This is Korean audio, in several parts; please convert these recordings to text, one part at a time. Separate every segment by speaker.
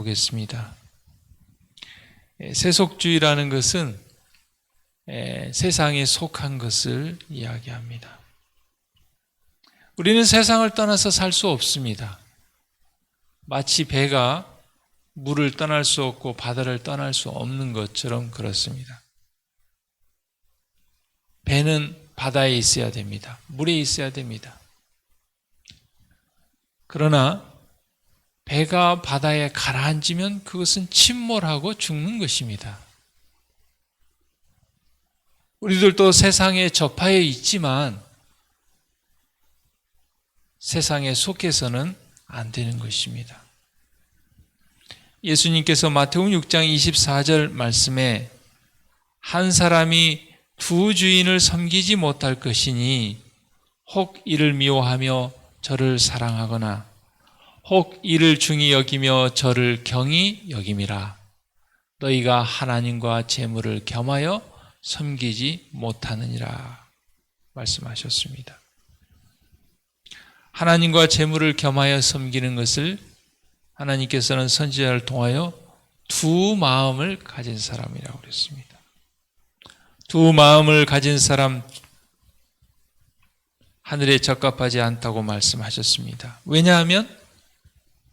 Speaker 1: 보겠습니다. 세속주의라는 것은 세상에 속한 것을 이야기합니다. 우리는 세상을 떠나서 살 수 없습니다. 마치 배가 물을 떠날 수 없고 바다를 떠날 수 없는 것처럼 그렇습니다. 배는 바다에 있어야 됩니다. 물에 있어야 됩니다. 그러나 배가 바다에 가라앉으면 그것은 침몰하고 죽는 것입니다. 우리들도 세상에 접하여 있지만 세상에 속해서는 안 되는 것입니다. 예수님께서 마태복음 6장 24절 말씀에 한 사람이 두 주인을 섬기지 못할 것이니 혹 이를 미워하며 저를 사랑하거나 혹 이를 중히 여기며 저를 경히 여김이라. 너희가 하나님과 재물을 겸하여 섬기지 못하느니라 말씀하셨습니다. 하나님과 재물을 겸하여 섬기는 것을 하나님께서는 선지자를 통하여 두 마음을 가진 사람이라고 그랬습니다. 두 마음을 가진 사람, 하늘에 적합하지 않다고 말씀하셨습니다. 왜냐하면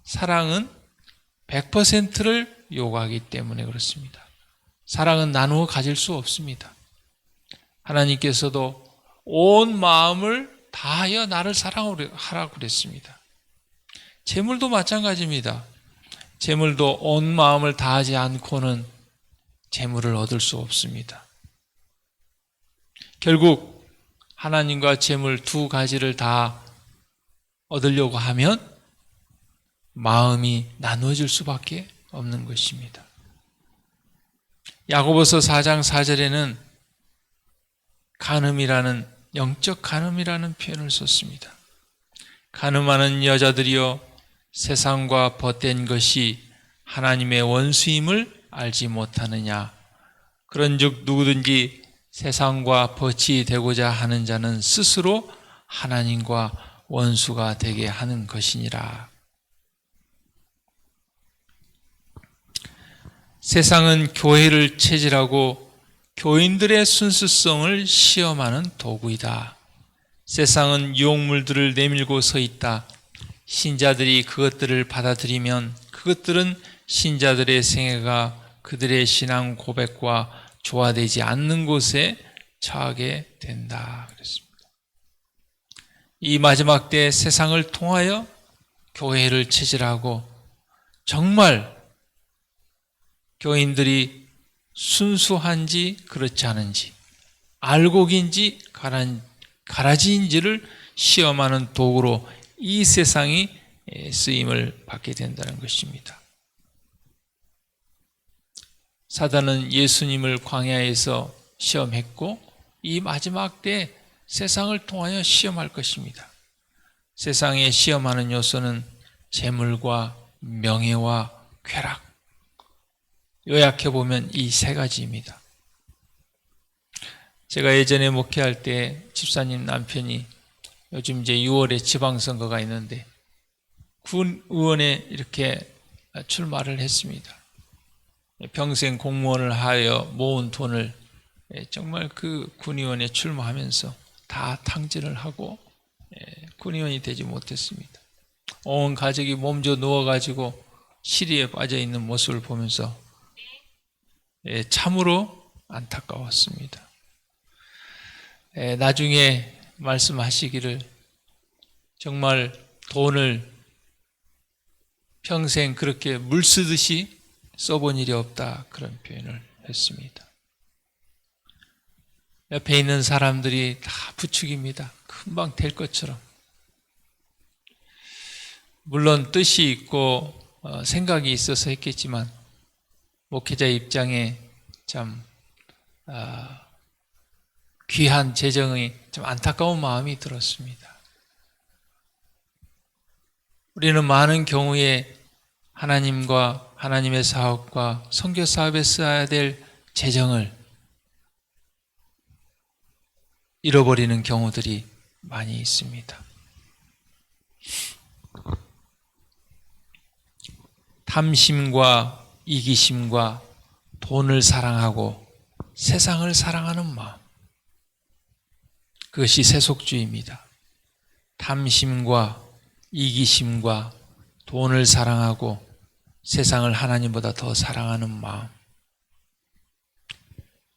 Speaker 1: 사랑은 100%를 요구하기 때문에 그렇습니다. 사랑은 나누어 가질 수 없습니다. 하나님께서도 온 마음을 다하여 나를 사랑하라고 그랬습니다. 재물도 마찬가지입니다. 재물도 온 마음을 다하지 않고는 재물을 얻을 수 없습니다. 결국 하나님과 재물 두 가지를 다 얻으려고 하면 마음이 나누어질 수밖에 없는 것입니다. 야고보서 4장 4절에는 간음이라는, 영적 간음이라는 표현을 썼습니다. 간음하는 여자들이여 세상과 벗된 것이 하나님의 원수임을 알지 못하느냐. 그런즉 누구든지 세상과 벗이 되고자 하는 자는 스스로 하나님과 원수가 되게 하는 것이니라. 세상은 교회를 체질하고 교인들의 순수성을 시험하는 도구이다. 세상은 유혹물들을 내밀고 서 있다. 신자들이 그것들을 받아들이면 그것들은 신자들의 생애가 그들의 신앙 고백과 조화되지 않는 곳에 처하게 된다. 그랬습니다. 이 마지막 때 세상을 통하여 교회를 체질하고 정말 교인들이 순수한지 그렇지 않은지, 알곡인지 가라지인지를 시험하는 도구로 이 세상이 쓰임을 받게 된다는 것입니다. 사단은 예수님을 광야에서 시험했고 이 마지막 때 세상을 통하여 시험할 것입니다. 세상에 시험하는 요소는 재물과 명예와 쾌락, 요약해보면 이 세 가지입니다. 제가 예전에 목회할 때 집사님 남편이 요즘 이제 6월에 지방선거가 있는데 군의원에 이렇게 출마를 했습니다. 평생 공무원을 하여 모은 돈을 정말 그 군의원에 출마하면서 다 탕진을 하고 군의원이 되지 못했습니다. 온 가족이 몸져 누워가지고 시리에 빠져있는 모습을 보면서 참으로 안타까웠습니다. 나중에 말씀하시기를 정말 돈을 평생 그렇게 물 쓰듯이 써본 일이 없다, 그런 표현을 했습니다. 옆에 있는 사람들이 다 부축입니다. 금방 될 것처럼. 물론 뜻이 있고 생각이 있어서 했겠지만 목회자 입장에 참 귀한 재정이 좀 안타까운 마음이 들었습니다. 우리는 많은 경우에 하나님과 하나님의 사업과 선교 사업에 써야 될 재정을 잃어버리는 경우들이 많이 있습니다. 탐심과 이기심과 돈을 사랑하고 세상을 사랑하는 마음, 그것이 세속주의입니다. 탐심과 이기심과 돈을 사랑하고 세상을 하나님보다 더 사랑하는 마음.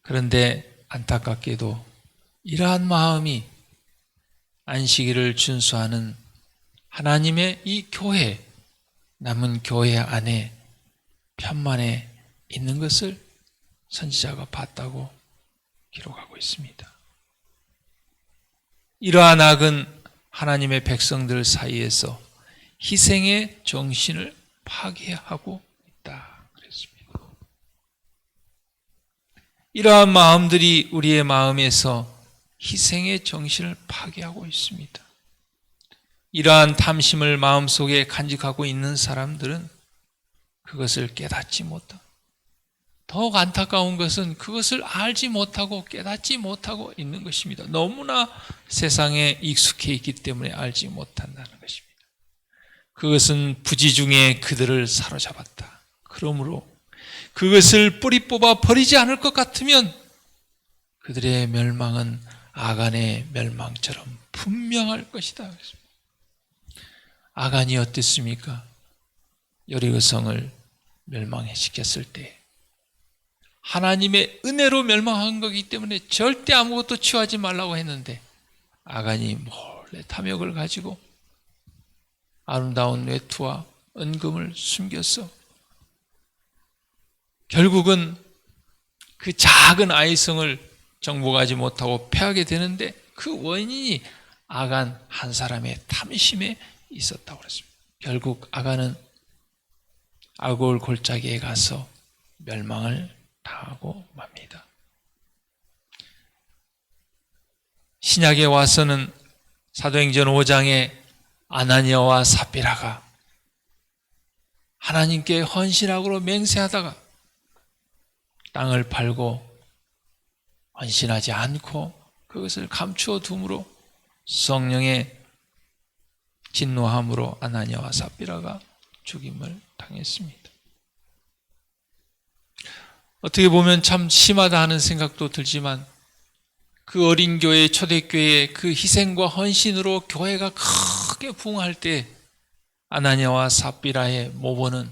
Speaker 1: 그런데 안타깝게도 이러한 마음이 안식일을 준수하는 하나님의 이 교회, 남은 교회 안에 편만에 있는 것을 선지자가 봤다고 기록하고 있습니다. 이러한 악은 하나님의 백성들 사이에서 희생의 정신을 파괴하고 있다 그랬습니다. 이러한 마음들이 우리의 마음에서 희생의 정신을 파괴하고 있습니다. 이러한 탐심을 마음속에 간직하고 있는 사람들은 그것을 깨닫지 못하고, 더욱 안타까운 것은 그것을 알지 못하고 깨닫지 못하고 있는 것입니다. 너무나 세상에 익숙해 있기 때문에 알지 못한다는 것입니다. 그것은 부지중에 그들을 사로잡았다. 그러므로 그것을 뿌리 뽑아 버리지 않을 것 같으면 그들의 멸망은 아간의 멸망처럼 분명할 것이다. 아간이 어땠습니까? 여리고성을 멸망시켰을 때 하나님의 은혜로 멸망한 거기 때문에 절대 아무것도 취하지 말라고 했는데 아간이 몰래 탐욕을 가지고 아름다운 외투와 은금을 숨겼어. 결국은 그 작은 아이성을 정복하지 못하고 패하게 되는데 그 원인이 아간 한 사람의 탐심에 있었다고 그랬습니다. 결국 아간은 아골 골짜기에 가서 멸망을 당하고 맙니다. 신약에 와서는 사도행전 5장에 아나니아와 삽비라가 하나님께 헌신하기로 맹세하다가 땅을 팔고 헌신하지 않고 그것을 감추어 둠으로 성령의 진노함으로 아나니아와 삽비라가 죽임을 당했습니다. 어떻게 보면 참 심하다 하는 생각도 들지만 그 어린 교회, 초대교회의 그 희생과 헌신으로 교회가 크게 부흥할 때 아나니아와 삽비라의 모범은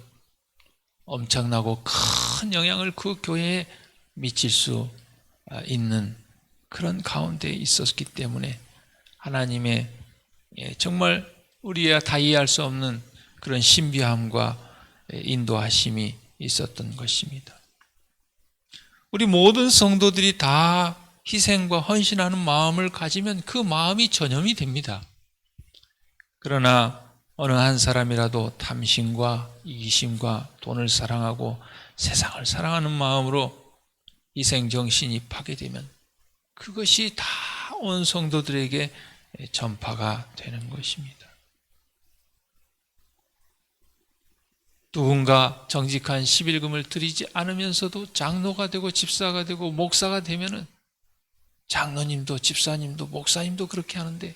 Speaker 1: 엄청나고 큰 영향을 그 교회에 미칠 수 있는 그런 가운데 있었기 때문에 하나님의 정말 우리가 다 이해할 수 없는 그런 신비함과 인도하심이 있었던 것입니다. 우리 모든 성도들이 다 희생과 헌신하는 마음을 가지면 그 마음이 전염이 됩니다. 그러나 어느 한 사람이라도 탐심과 이기심과 돈을 사랑하고 세상을 사랑하는 마음으로 희생정신이 파괴되면 그것이 다 온 성도들에게 전파가 되는 것입니다. 누군가 정직한 11금을 드리지 않으면서도 장로가 되고 집사가 되고 목사가 되면은 장로님도 집사님도 목사님도 그렇게 하는데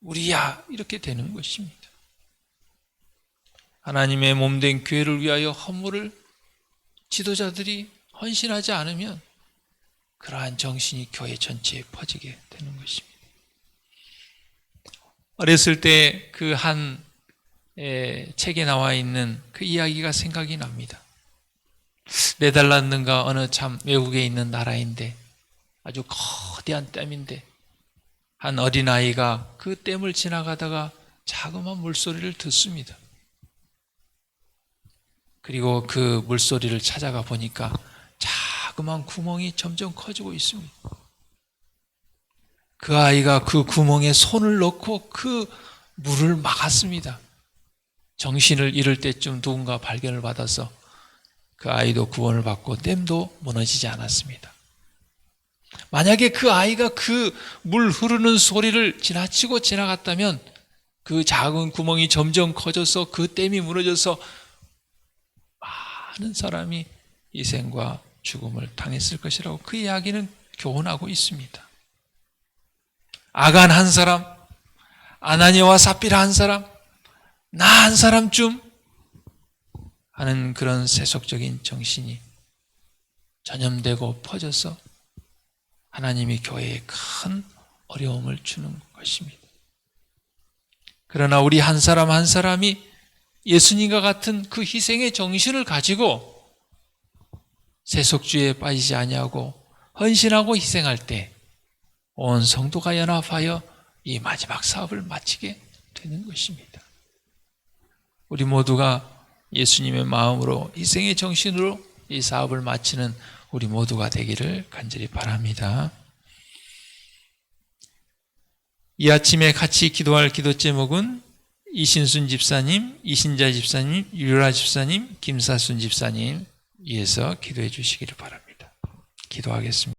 Speaker 1: 우리야 이렇게 되는 것입니다. 하나님의 몸된 교회를 위하여 헌물을 지도자들이 헌신하지 않으면 그러한 정신이 교회 전체에 퍼지게 되는 것입니다. 어렸을 때 그 한 책에 나와 있는 그 이야기가 생각이 납니다. 네덜란드인가 어느 참 외국에 있는 나라인데 아주 거대한 댐인데 한 어린아이가 그 댐을 지나가다가 자그마한 물소리를 듣습니다. 그리고 그 물소리를 찾아가 보니까 자그마한 구멍이 점점 커지고 있습니다. 그 아이가 그 구멍에 손을 넣고 그 물을 막았습니다. 정신을 잃을 때쯤 누군가 발견을 받아서 그 아이도 구원을 받고 댐도 무너지지 않았습니다. 만약에 그 아이가 그 물 흐르는 소리를 지나치고 지나갔다면 그 작은 구멍이 점점 커져서 그 댐이 무너져서 많은 사람이 희생과 죽음을 당했을 것이라고 그 이야기는 교훈하고 있습니다. 아간 한 사람, 아나니아와 삽비라 한 사람, 나 한 사람쯤 하는 그런 세속적인 정신이 전염되고 퍼져서 하나님이 교회에 큰 어려움을 주는 것입니다. 그러나 우리 한 사람 한 사람이 예수님과 같은 그 희생의 정신을 가지고 세속주의에 빠지지 아니하고 헌신하고 희생할 때 온 성도가 연합하여 이 마지막 사업을 마치게 되는 것입니다. 우리 모두가 예수님의 마음으로 희생의 정신으로 이 사업을 마치는 우리 모두가 되기를 간절히 바랍니다. 이 아침에 같이 기도할 기도 제목은 이신순 집사님, 이신자 집사님, 유라 집사님, 김사순 집사님 위해서 기도해 주시기를 바랍니다. 기도하겠습니다.